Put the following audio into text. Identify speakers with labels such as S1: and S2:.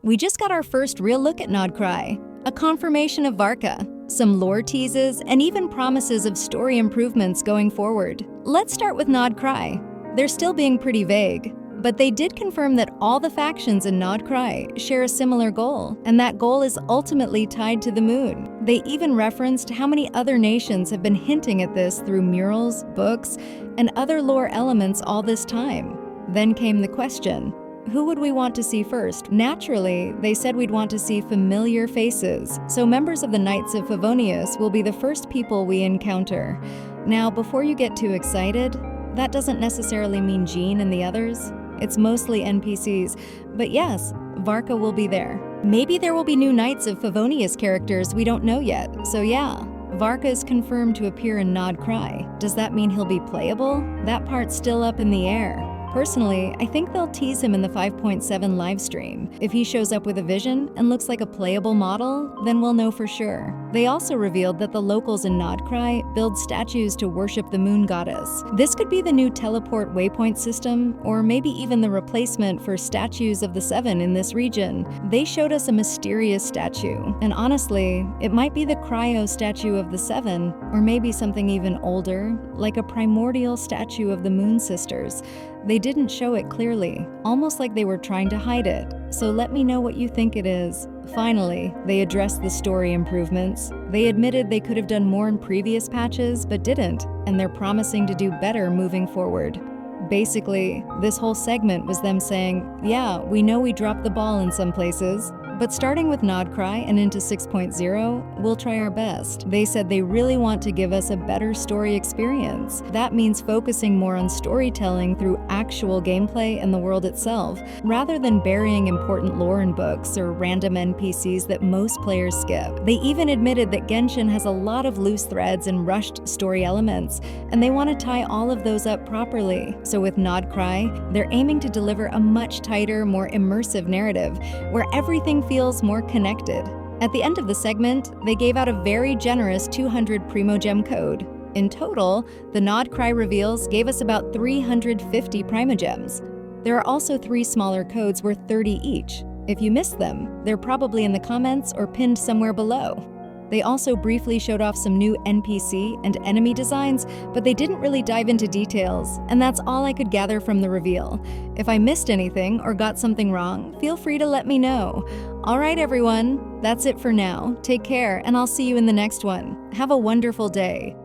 S1: We just got our first real look at Nod-Krai, a confirmation of Varka, some lore teases, and even promises of story improvements going forward. Let's start with Nod-Krai. They're still being pretty vague, but they did confirm that all the factions in Nod-Krai share a similar goal, and that goal is ultimately tied to the moon. They even referenced how many other nations have been hinting at this through murals, books, and other lore elements all this time. Then came the question, who would we want to see first? Naturally, they said we'd want to see familiar faces, so members of the Knights of Favonius will be the first people we encounter. Now, before you get too excited, that doesn't necessarily mean Jean and the others. It's mostly NPCs, but yes, Varka will be there. Maybe there will be new Knights of Favonius characters we don't know yet, so yeah. Varka is confirmed to appear in Nod-Krai. Does that mean he'll be playable? That part's still up in the air. Personally, I think they'll tease him in the 5.7 livestream. If he shows up with a vision and looks like a playable model, then we'll know for sure. They also revealed that the locals in Nod-Krai build statues to worship the moon goddess. This could be the new teleport waypoint system, or maybe even the replacement for statues of the Seven in this region. They showed us a mysterious statue, and honestly, it might be the cryo statue of the Seven, or maybe something even older, like a primordial statue of the Moon Sisters. They didn't show it clearly, almost like they were trying to hide it, so let me know what you think it is. Finally, they addressed the story improvements. They admitted they could have done more in previous patches, but didn't, and they're promising to do better moving forward. Basically, this whole segment was them saying, yeah, we know we dropped the ball in some places, but starting with Nod-Krai and into 6.0, we'll try our best. They said they really want to give us a better story experience. That means focusing more on storytelling through actual gameplay and the world itself, rather than burying important lore in books or random NPCs that most players skip. They even admitted that Genshin has a lot of loose threads and rushed story elements, and they want to tie all of those up properly. So with Nod-Krai, they're aiming to deliver a much tighter, more immersive narrative, where everything feels more connected. At the end of the segment, they gave out a very generous 200 Primogem code. In total, the Nod-Krai reveals gave us about 350 Primogems. There are also 3 smaller codes worth 30 each. If you missed them, they're probably in the comments or pinned somewhere below. They also briefly showed off some new NPC and enemy designs, but they didn't really dive into details, and that's all I could gather from the reveal. If I missed anything or got something wrong, feel free to let me know. Alright everyone, that's it for now. Take care, and I'll see you in the next one. Have a wonderful day.